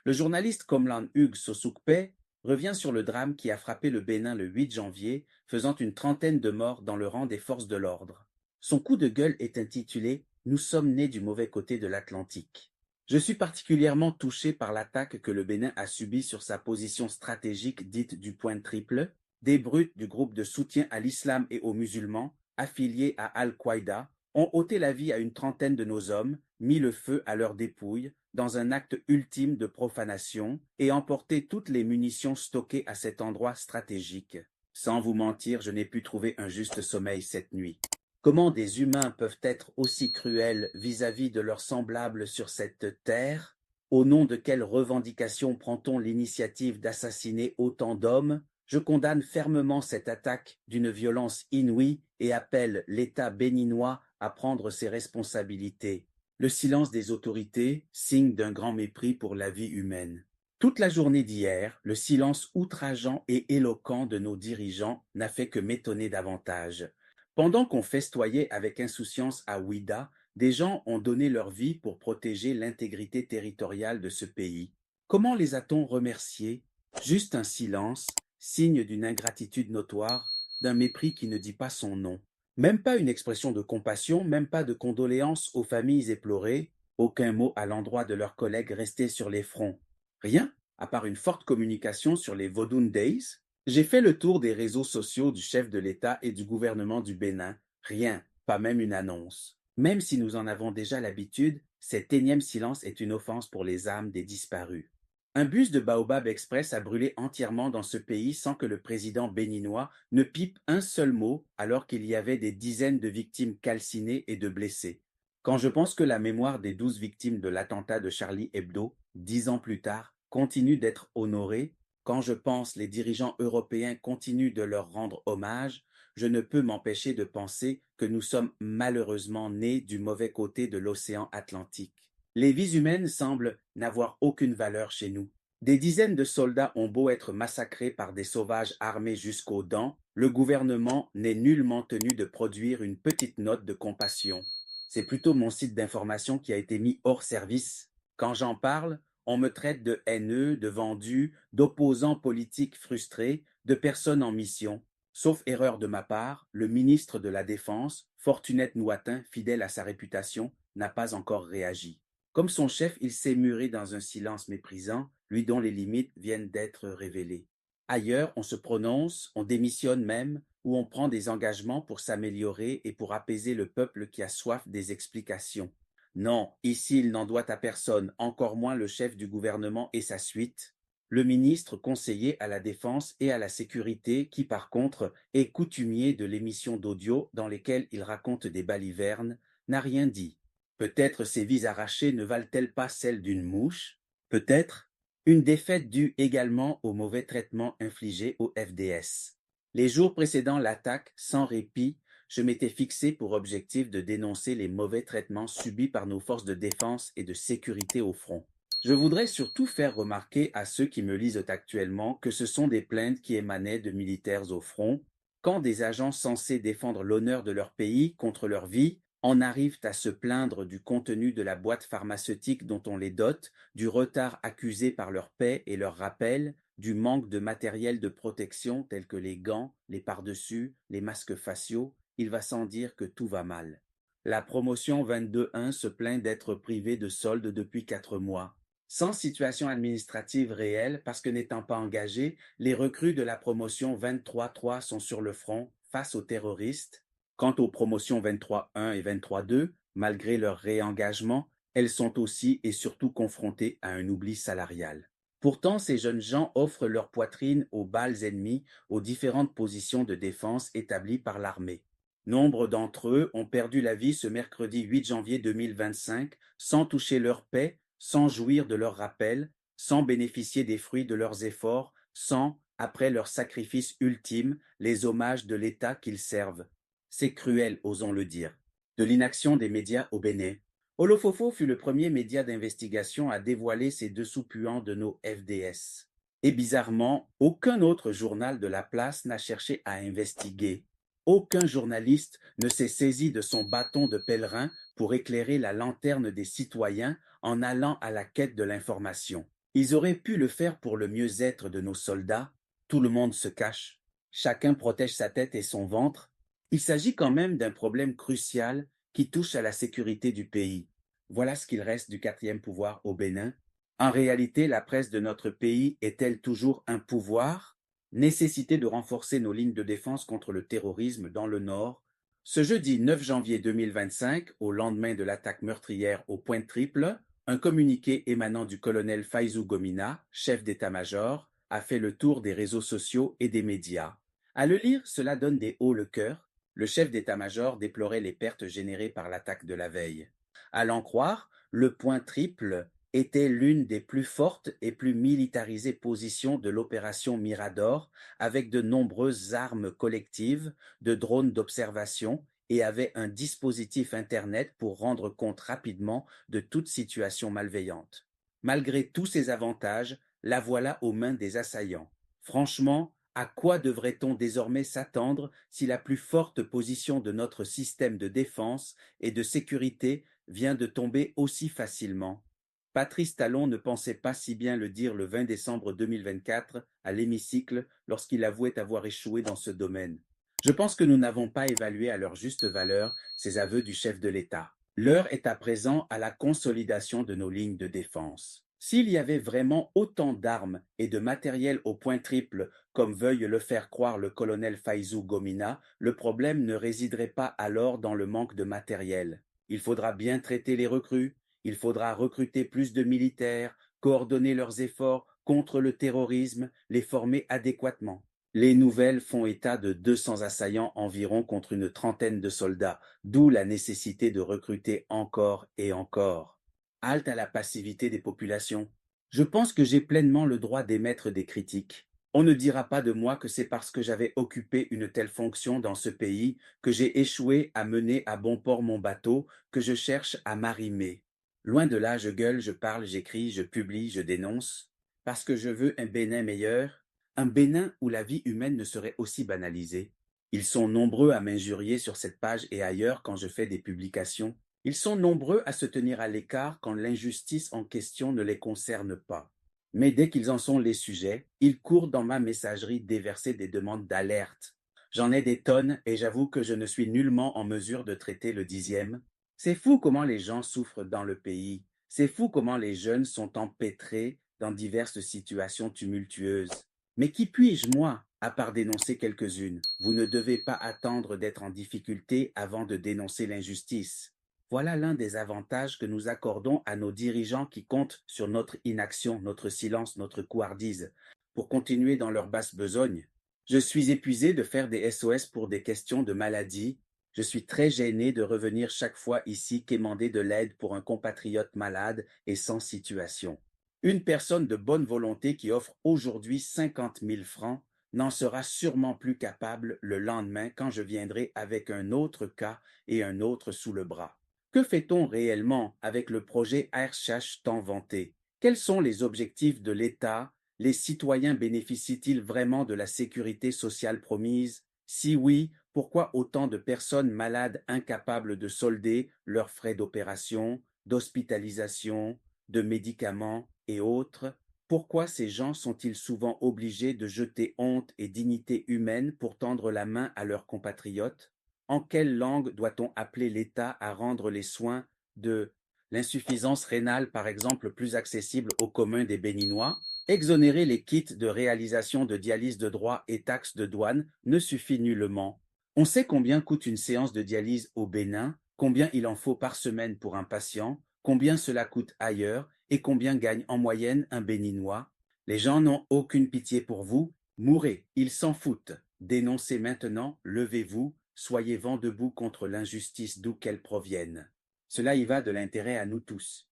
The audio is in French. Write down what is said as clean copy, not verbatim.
Le journaliste Komlan Hugues Sosukpe revient sur le drame qui a frappé le Bénin le 8 janvier, faisant une trentaine de morts dans le rang des forces de l'ordre. Son coup de gueule est intitulé Nous sommes nés du mauvais côté de l'Atlantique. Je suis particulièrement touché par l'attaque que le Bénin a subie sur sa position stratégique dite du point triple, des brutes du groupe de soutien à l'islam et aux musulmans, affiliés à Al-Qaïda, ont ôté la vie à une trentaine de nos hommes, mis le feu à leurs dépouilles, dans un acte ultime de profanation, et emporté toutes les munitions stockées à cet endroit stratégique. Sans vous mentir, je n'ai pu trouver un juste sommeil cette nuit. Comment des humains peuvent être aussi cruels vis-à-vis de leurs semblables sur cette terre? Au nom de quelle revendication prend-on l'initiative d'assassiner autant d'hommes? Je condamne fermement cette attaque d'une violence inouïe et appelle l'État béninois à prendre ses responsabilités. Le silence des autorités, signe d'un grand mépris pour la vie humaine. Toute la journée d'hier, le silence outrageant et éloquent de nos dirigeants n'a fait que m'étonner davantage. Pendant qu'on festoyait avec insouciance à Ouida, des gens ont donné leur vie pour protéger l'intégrité territoriale de ce pays. Comment les a-t-on remerciés? Juste un silence, signe d'une ingratitude notoire, d'un mépris qui ne dit pas son nom. Même pas une expression de compassion, même pas de condoléances aux familles éplorées, aucun mot à l'endroit de leurs collègues restés sur les fronts. Rien, à part une forte communication sur les Vodun Days. J'ai fait le tour des réseaux sociaux du chef de l'État et du gouvernement du Bénin. Rien, pas même une annonce. Même si nous en avons déjà l'habitude, cet énième silence est une offense pour les âmes des disparus. Un bus de Baobab Express a brûlé entièrement dans ce pays sans que le président béninois ne pipe un seul mot alors qu'il y avait des dizaines de victimes calcinées et de blessés. Quand je pense que la mémoire des 12 victimes de l'attentat de Charlie Hebdo, 10 ans plus tard, continue d'être honorée, quand je pense les dirigeants européens continuent de leur rendre hommage, je ne peux m'empêcher de penser que nous sommes malheureusement nés du mauvais côté de l'océan Atlantique. Les vies humaines semblent n'avoir aucune valeur chez nous. Des dizaines de soldats ont beau être massacrés par des sauvages armés jusqu'aux dents, le gouvernement n'est nullement tenu de produire une petite note de compassion. C'est plutôt mon site d'information qui a été mis hors service. Quand j'en parle, on me traite de haineux, de vendu, d'opposant politique frustré, de personne en mission. Sauf erreur de ma part, le ministre de la Défense, Fortunette Nouatin, fidèle à sa réputation, n'a pas encore réagi. Comme son chef, il s'est muré dans un silence méprisant, lui dont les limites viennent d'être révélées. Ailleurs, on se prononce, on démissionne même, ou on prend des engagements pour s'améliorer et pour apaiser le peuple qui a soif des explications. Non, ici il n'en doit à personne, encore moins le chef du gouvernement et sa suite, le ministre conseiller à la défense et à la sécurité qui par contre est coutumier de l'émission d'audio dans lesquelles il raconte des balivernes, n'a rien dit. Peut-être ces vies arrachées ne valent-elles pas celles d'une mouche? Peut-être une défaite due également au mauvais traitement infligé au FDS. Les jours précédant l'attaque, sans répit, je m'étais fixé pour objectif de dénoncer les mauvais traitements subis par nos forces de défense et de sécurité au front. Je voudrais surtout faire remarquer à ceux qui me lisent actuellement que ce sont des plaintes qui émanaient de militaires au front, quand des agents censés défendre l'honneur de leur pays contre leur vie en arrivent à se plaindre du contenu de la boîte pharmaceutique dont on les dote, du retard accusé par leur paie et leur rappel, du manque de matériel de protection tels que les gants, les pardessus, les masques faciaux, il va sans dire que tout va mal. La promotion 22.1 se plaint d'être privée de soldes depuis 4 mois. Sans situation administrative réelle parce que n'étant pas engagés, les recrues de la promotion 23.3 sont sur le front face aux terroristes. Quant aux promotions 23.1 et 23.2, malgré leur réengagement, elles sont aussi et surtout confrontées à un oubli salarial. Pourtant, ces jeunes gens offrent leur poitrine aux balles ennemies aux différentes positions de défense établies par l'armée. Nombre d'entre eux ont perdu la vie ce mercredi 8 janvier 2025 sans toucher leur paie, sans jouir de leur rappel, sans bénéficier des fruits de leurs efforts, sans, après leur sacrifice ultime, les hommages de l'État qu'ils servent. C'est cruel, osons le dire. De l'inaction des médias au Bénin. Olofofo fut le premier média d'investigation à dévoiler ces dessous puants de nos FDS. Et bizarrement, aucun autre journal de la place n'a cherché à investiguer. Aucun journaliste ne s'est saisi de son bâton de pèlerin pour éclairer la lanterne des citoyens en allant à la quête de l'information. Ils auraient pu le faire pour le mieux-être de nos soldats. Tout le monde se cache. Chacun protège sa tête et son ventre. Il s'agit quand même d'un problème crucial qui touche à la sécurité du pays. Voilà ce qu'il reste du quatrième pouvoir au Bénin. En réalité, la presse de notre pays est-elle toujours un pouvoir? Nécessité de renforcer nos lignes de défense contre le terrorisme dans le Nord. Ce jeudi 9 janvier 2025, au lendemain de l'attaque meurtrière au Point Triple, un communiqué émanant du colonel Faizou Gomina, chef d'état-major, a fait le tour des réseaux sociaux et des médias. À le lire, cela donne des hauts le cœur. Le chef d'état-major déplorait les pertes générées par l'attaque de la veille. À l'en croire, le Point Triple était l'une des plus fortes et plus militarisées positions de l'opération Mirador, avec de nombreuses armes collectives, de drones d'observation et avait un dispositif Internet pour rendre compte rapidement de toute situation malveillante. Malgré tous ces avantages, la voilà aux mains des assaillants. Franchement, à quoi devrait-on désormais s'attendre si la plus forte position de notre système de défense et de sécurité vient de tomber aussi facilement? Patrice Talon ne pensait pas si bien le dire le 20 décembre 2024 à l'hémicycle lorsqu'il avouait avoir échoué dans ce domaine. Je pense que nous n'avons pas évalué à leur juste valeur ces aveux du chef de l'État. L'heure est à présent à la consolidation de nos lignes de défense. S'il y avait vraiment autant d'armes et de matériel au point triple, comme veuille le faire croire le colonel Faizou Gomina, le problème ne résiderait pas alors dans le manque de matériel. Il faudra bien traiter les recrues, il faudra recruter plus de militaires, coordonner leurs efforts contre le terrorisme, les former adéquatement. Les nouvelles font état de 200 assaillants environ contre une trentaine de soldats, d'où la nécessité de recruter encore et encore. Halte à la passivité des populations. Je pense que j'ai pleinement le droit d'émettre des critiques. On ne dira pas de moi que c'est parce que j'avais occupé une telle fonction dans ce pays que j'ai échoué à mener à bon port mon bateau, que je cherche à m'arrimer. Loin de là, je gueule, je parle, j'écris, je publie, je dénonce, parce que je veux un Bénin meilleur, un Bénin où la vie humaine ne serait aussi banalisée. Ils sont nombreux à m'injurier sur cette page et ailleurs quand je fais des publications. Ils sont nombreux à se tenir à l'écart quand l'injustice en question ne les concerne pas. Mais dès qu'ils en sont les sujets, ils courent dans ma messagerie déverser des demandes d'alerte. J'en ai des tonnes et j'avoue que je ne suis nullement en mesure de traiter le 10e. C'est fou comment les gens souffrent dans le pays. C'est fou comment les jeunes sont empêtrés dans diverses situations tumultueuses. Mais qui puis-je, moi, à part dénoncer quelques-unes? Vous ne devez pas attendre d'être en difficulté avant de dénoncer l'injustice. Voilà l'un des avantages que nous accordons à nos dirigeants qui comptent sur notre inaction, notre silence, notre couardise, pour continuer dans leur basse besogne. Je suis épuisé de faire des SOS pour des questions de maladie. Je suis très gêné de revenir chaque fois ici quémander de l'aide pour un compatriote malade et sans situation. Une personne de bonne volonté qui offre aujourd'hui 50 000 francs n'en sera sûrement plus capable le lendemain quand je viendrai avec un autre cas et un autre sous le bras. Que fait-on réellement avec le projet AirChash tant vanté? Quels sont les objectifs de l'État? Les citoyens bénéficient-ils vraiment de la sécurité sociale promise? Si oui, pourquoi autant de personnes malades incapables de solder leurs frais d'opération, d'hospitalisation, de médicaments et autres? Pourquoi ces gens sont-ils souvent obligés de jeter honte et dignité humaine pour tendre la main à leurs compatriotes? En quelle langue doit-on appeler l'État à rendre les soins de l'insuffisance rénale, par exemple, plus accessibles aux communs des Béninois? Exonérer les kits de réalisation de dialyse de droit et taxes de douane ne suffit nullement. On sait combien coûte une séance de dialyse au Bénin, combien il en faut par semaine pour un patient, combien cela coûte ailleurs et combien gagne en moyenne un Béninois. Les gens n'ont aucune pitié pour vous, mourrez, ils s'en foutent. Dénoncez maintenant, levez-vous, soyez vent debout contre l'injustice d'où qu'elle provienne. Cela y va de l'intérêt à nous tous.